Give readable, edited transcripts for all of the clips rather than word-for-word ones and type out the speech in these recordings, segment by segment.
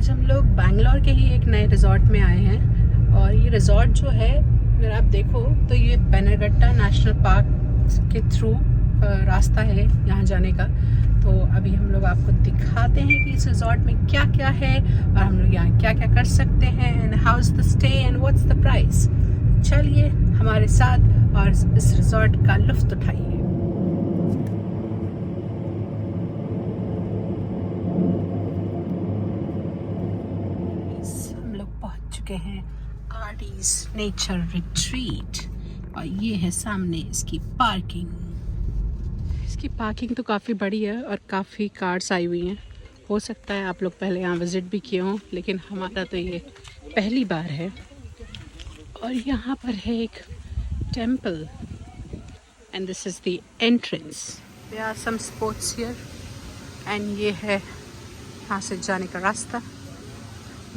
आज हम लोग बैंगलोर के ही एक नए रिजॉर्ट में आए हैं और ये रिजॉर्ट जो है अगर आप देखो तो ये बन्नेरघट्टा नेशनल पार्क के थ्रू रास्ता है यहाँ जाने का। तो अभी हम लोग आपको दिखाते हैं कि इस रिजॉर्ट में क्या क्या है और हम लोग यहाँ क्या क्या कर सकते हैं and how is the stay and what's the price. चलिए हमारे साथ और इस रिजॉर्ट का लुत्फ़ उठाइए। हैं आर्डीज नेचर रिट्रीट और ये है सामने इसकी पार्किंग। इसकी पार्किंग तो काफ़ी बड़ी है और काफ़ी कार्स आई हुई हैं। हो सकता है आप लोग पहले यहाँ विज़िट भी किए हों, लेकिन हमारा तो ये पहली बार है। और यहाँ पर है एक temple and this is the entrance. There are some spots here and ये है यहाँ से जाने का रास्ता।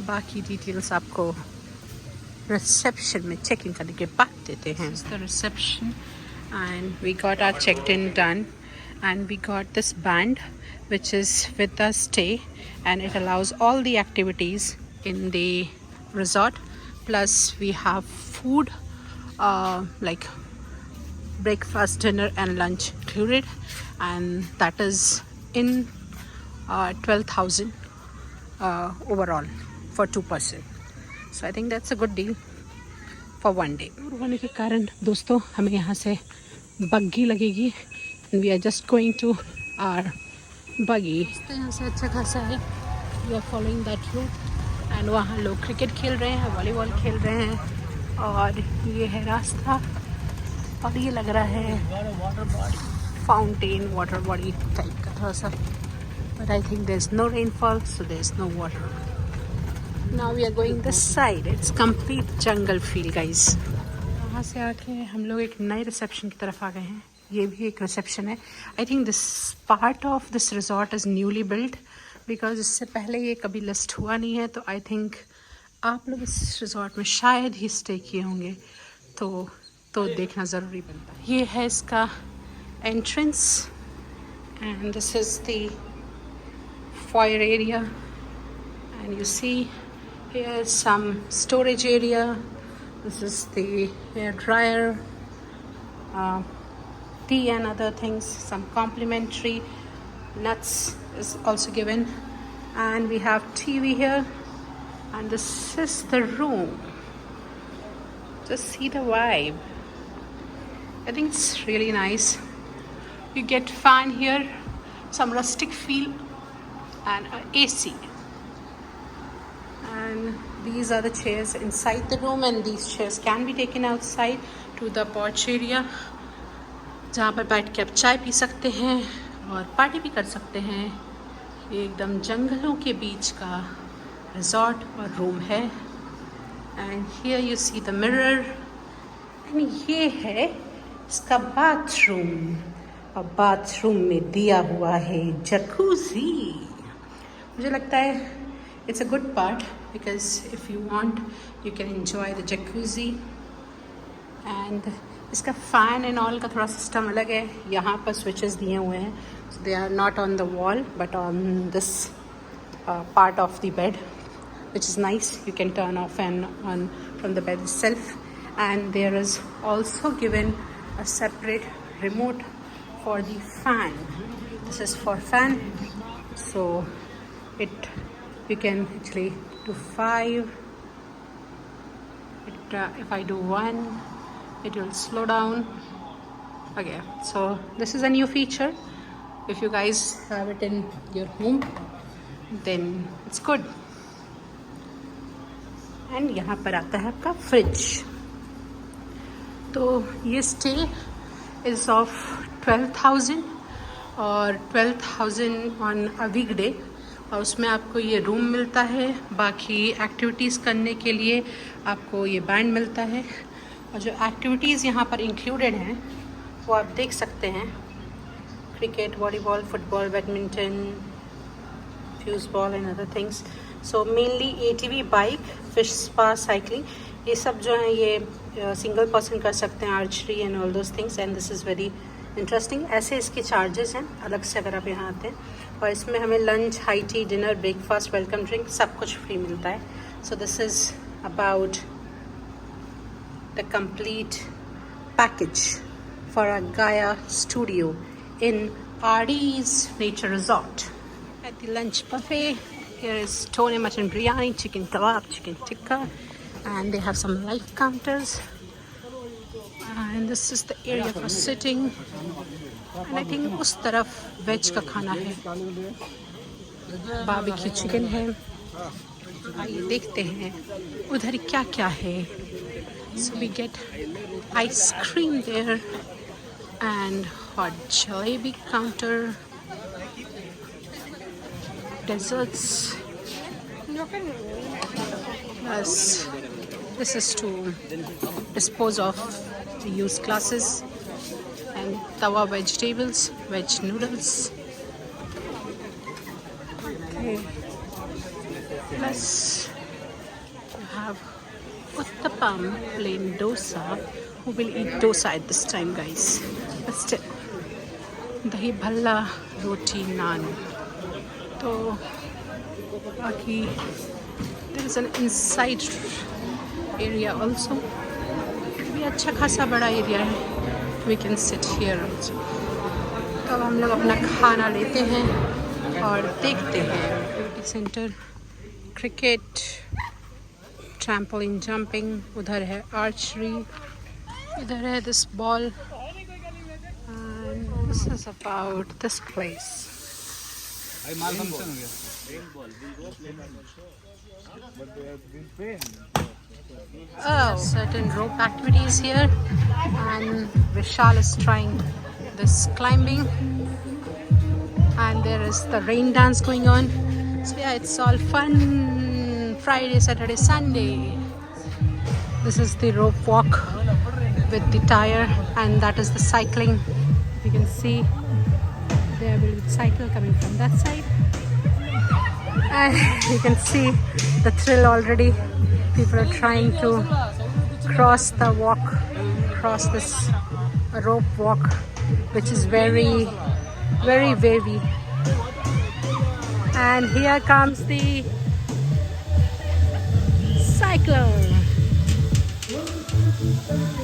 बाकी डिटेल्स आपको रिसेप्शन में चेक इन करने के बाद देते हैं। The reception and we got our check in done and we got this band which is with the stay and it allows all the activities in the resort plus we have food like breakfast, dinner and lunch included and that is in 12,000 overall for 2 person. So I think that's a good deal for one day. दूर होने के कारण दोस्तों हमें यहाँ से बग्गी लगेगी and we are just going to our buggy. तो यहाँ से अच्छा खासा है। We are following that route and वहाँ लोग क्रिकेट खेल रहे हैं, वॉलीबॉल खेल रहे हैं और ये है रास्ता और ये लग रहा है फाउंटेन वाटर बॉडी टाइप का थोड़ा सा। But I think there's no rainfall, so there's no water. Now we are going this side. It's complete jungle feel, guys. वहाँ से आके हम लोग एक नए रिसेप्शन की तरफ आ गए हैं। ये भी एक रिसेप्शन है। I think this part of this resort is newly built because इससे पहले ये कभी लिस्ट हुआ नहीं है। तो I think आप लोग इस रिजॉर्ट में शायद ही स्टे किए होंगे तो देखना ज़रूरी बनता है। ये है इसका entrance and this is the foyer area and you see here is some storage area. This is the hair dryer, tea and other things. Some complimentary nuts is also given and we have TV here and this is the room. Just see the vibe. I think it's really nice. You get fan here, some rustic feel and AC. And these are the chairs inside the room and these chairs can be taken outside to the porch area जहाँ पर बैठ के आप चाय P सकते हैं और party भी कर सकते हैं। ये एकदम जंगलों के बीच का रिजॉर्ट और रूम है and here you see the mirror and ये है इसका बाथरूम और बाथरूम में दिया हुआ है जकूज़ी। मुझे लगता है it's a good part because if you want you can enjoy the jacuzzi and इसका फ़ैन एंड ऑल का थोड़ा सिस्टम अलग है। यहाँ पर स्विचेस दिए हुए हैं so they are not on the wall but on this part of the bed which is nice. You can turn off and on from the bed itself and there is also given a separate remote for the fan. This is for fan, so you can actually do 5. If I do 1 it will slow down. Okay, so this is a new feature. If you guys have it in your home then it's good. And यहाँ पर आता है आपका fridge. तो ये stay is of 12,000 और 12,000 on a वीकडे और उसमें आपको ये रूम मिलता है। बाकी एक्टिविटीज़ करने के लिए आपको ये बैंड मिलता है और जो एक्टिविटीज़ यहाँ पर इंक्लूडेड हैं वो आप देख सकते हैं। Cricket, volleyball, football, badminton, fuse ball and other things. So mainly ATV bike, fish spa, cycling, ये सब जो हैं ये सिंगल पर्सन कर सकते हैं, archery and all those things and this is very interesting. ऐसे इसके चार्जेस हैं अलग से अगर आप यहाँ आते हैं। और इसमें हमें lunch, high tea, dinner, breakfast, welcome drink सब कुछ फ्री मिलता है. So this is about the complete package for a गाया studio in RD's Nature Resort. At the lunch buffet, here is tone mutton biryani, chicken kebab, chicken tikka, and they have some live counters. And this is the area for sitting. And I think उस तरफ veg का खाना है, barbecue chicken है. आइए देखते हैं उधर क्या क्या है. So we get ice cream there and hot jalebi counter, desserts. Plus, this is to dispose of the used glasses and tawa vegetables, veg noodles. Okay. Plus, you have uttapam, plain dosa. Who will eat dosa at this time, guys? But still, dahi bhalla, roti, naan. तो बाकी there is an inside area also. भी अच्छा खासा बड़ा area है. We can sit here also. तो अब हम लोग अपना खाना लेते हैं और देखते हैं. Beauty centre, cricket, trampoline jumping, उधर है आर्चरी, इधर है this ball. And this is about this place. Oh, certain rope activities here, and Vishal is trying this climbing, and there is the rain dance going on. So yeah, it's all fun. Friday, Saturday, Sunday. This is the rope walk with the tire, and that is the cycling. You can see there will be cycle coming from that side, and you can see the thrill already. People are trying to cross the walk, cross this rope walk, which is very, very wavy. And here comes the cyclone.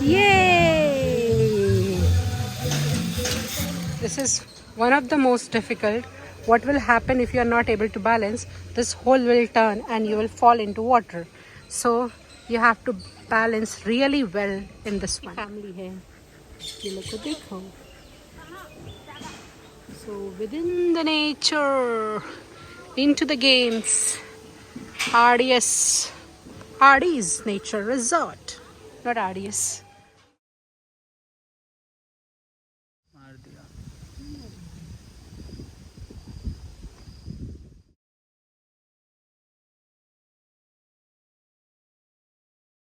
Yay! This is one of the most difficult. What will happen if you are not able to balance? This hole will turn and you will fall into water. So you have to balance really well in this one. Family hai. ये लोग को देखो. So within the nature, into the games. RD's Nature Resort, not RDS.